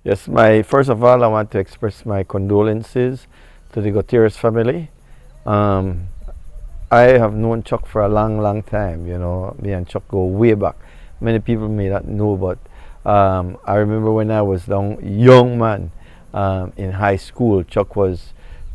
Yes, my first of all, I want to express my condolences to the Gutierrez family. Um, I have known Chuck for a long, long time. You know, me and Chuck go way back. Many people may not know, but I remember when I was young man in high school.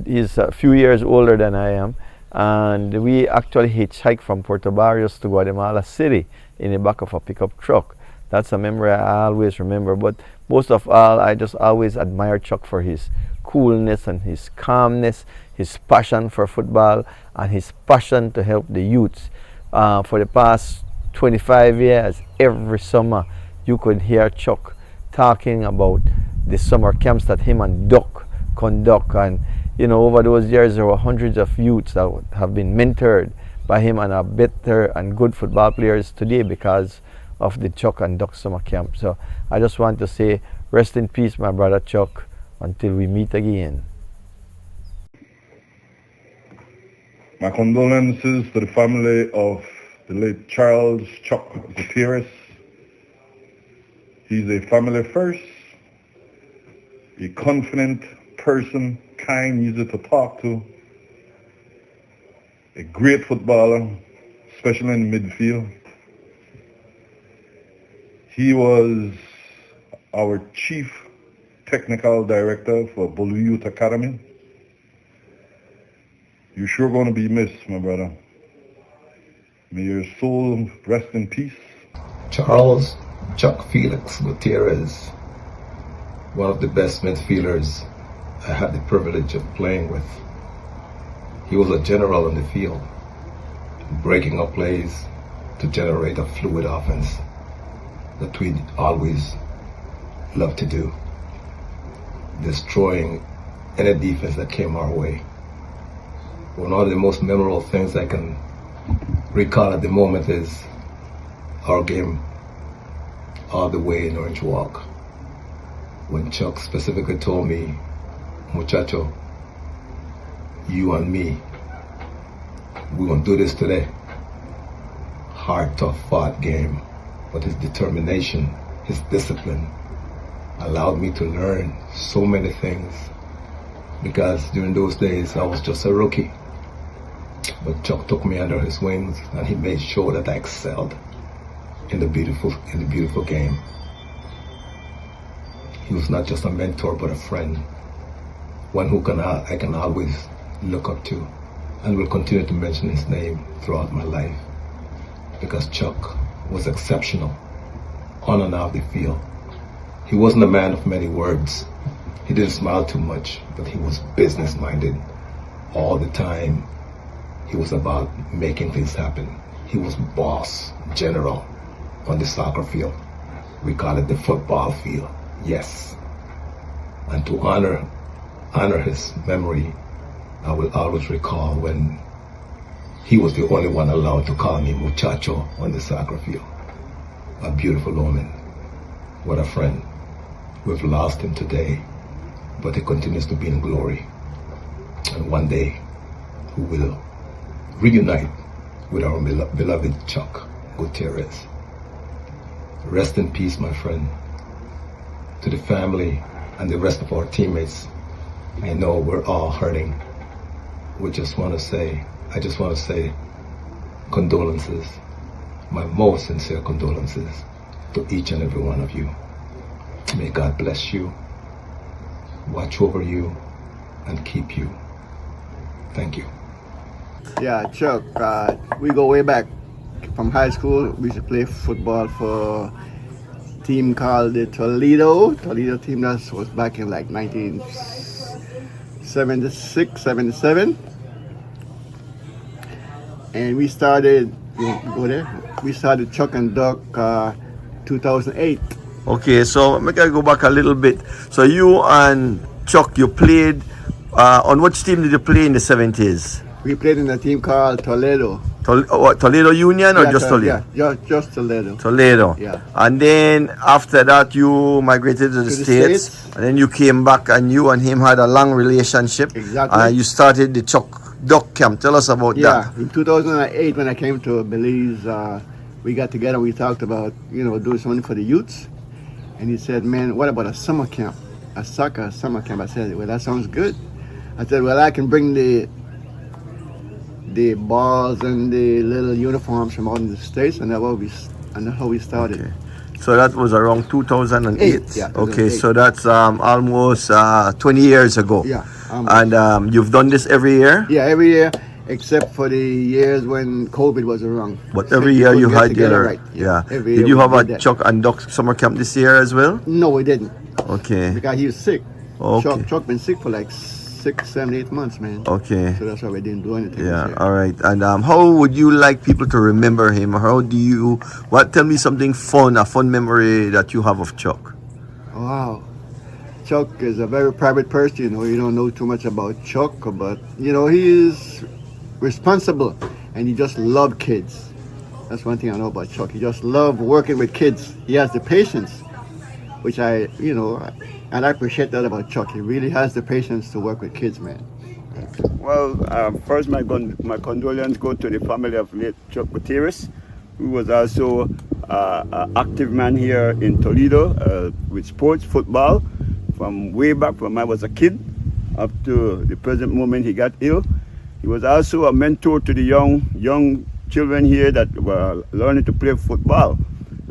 He's a few years older than I am, and we actually hitchhiked from Puerto Barrios to Guatemala City in the back of a pickup truck. That's a memory I always remember. But most of all, I just always admire Chuck for his coolness and his calmness, his passion for football, and his passion to help the youths. For the past 25 years, every summer, you could hear Chuck talking about the summer camps that him and Duck conduct. And, you know, over those years, there were hundreds of youths that have been mentored by him and are better and good football players today because of the Chuck and Duck summer camp. So I just want to say, rest in peace, my brother Chuck, until we meet again. My condolences to the family of the late Charles Chuck Gutierrez. He's a family first, a confident person, kind, easy to talk to, a great footballer, especially in the midfield. He was our chief technical director for Bolu Youth Academy. You're sure going to be missed, my brother. May your soul rest in peace. Charles Chuck Felix Gutierrez, one of the best midfielders I had the privilege of playing with. He was a general on the field, breaking up plays to generate a fluid offense that we always loved to do, destroying any defense that came our way. One of the most memorable things I can recall at the moment is our game all the way in Orange Walk, when Chuck specifically told me, "Muchacho, you and me, we're gonna do this today." Hard, tough fought game, but his determination, his discipline allowed me to learn so many things, because during those days I was just a rookie. But Chuck took me under his wings and he made sure that I excelled in the beautiful game. He was not just a mentor but a friend, one who I can always look up to, and will continue to mention his name throughout my life, because Chuck was exceptional on and off the field. He wasn't a man of many words. He didn't smile too much, but he was business-minded all the time. He was about making things happen. He was boss, general on the soccer field. We call it the football field, yes. And to honor his memory, I will always recall when he was the only one allowed to call me muchacho on the soccer field. A beautiful omen. What a friend. We've lost him today, but he continues to be in glory. And one day, we will reunite with our beloved Chuck Gutierrez. Rest in peace, my friend. To the family and the rest of our teammates, I know we're all hurting. I just want to say condolences, my most sincere condolences to each and every one of you. May God bless you, watch over you, and keep you. Thank you. Yeah, Chuck, we go way back from high school. We used to play football for a team called the Toledo team. That was back in like 1976, 77. And we started, we started Chuck and Duck 2008. Okay, so make I go back a little bit. So you and Chuck, you played, on which team did you play in the 70s? We played in a team called Toledo. Toledo Union or just Toledo? Yeah, just Toledo. Toledo. Yeah. And then after that you migrated to the States. And then you came back and you and him had a long relationship. Exactly. You started the Chuck Duck Camp. Tell us about that. Yeah, in 2008 when I came to Belize, we got together, we talked about, doing something for the youths. And he said, man, what about a summer camp? A soccer summer camp. I said, well, that sounds good. I said, well, I can bring the balls and the little uniforms from out in the States, and that's how we started. Okay. So that was around 2008. Yeah, Okay, 2008. so that's almost 20 years ago. Yeah. And you've done this every year? Yeah, every year, except for the years when COVID was around. But every year you had your... right. Yeah. Every Did year you we have a did that. Chuck and Duck summer camp this year as well? No, we didn't, Okay. because he was sick. Okay. Chuck been sick for like 6, 7, 8 months, man. Okay. So that's why we didn't do anything. Yeah, this year. all right. And how would you like people to remember him? Tell me something fun, a fun memory that you have of Chuck. Wow. Chuck is a very private person, you don't know too much about Chuck, but he is responsible and he just loved kids. That's one thing I know about Chuck. He just loved working with kids. He has the patience, which I appreciate that about Chuck. He really has the patience to work with kids, man. Well, first my condolences go to the family of late Chuck Gutierrez, who was also an active man here in Toledo with sports, football, from way back from I was a kid up to the present moment he got ill. He was also a mentor to the young children here that were learning to play football.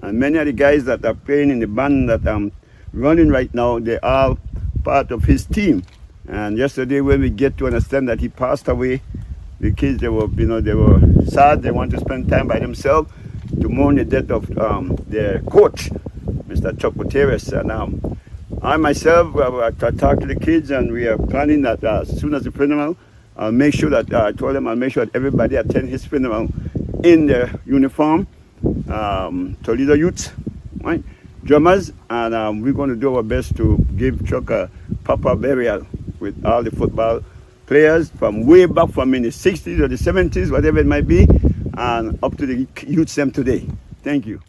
And many of the guys that are playing in the band that I'm running right now, they are part of his team. And yesterday when we get to understand that he passed away, the kids, they were sad. They want to spend time by themselves to mourn the death of their coach, Mr. Chuck Gutierrez. And I myself, I talked to the kids, and we are planning that as soon as the funeral, I'll make sure that I told them I'll make sure that everybody attend his funeral in their uniform. Toledo youths, right? Drummers, and we're going to do our best to give Chuck a proper burial with all the football players from way back from in the 60s or the 70s, whatever it might be, and up to the youths them today. Thank you.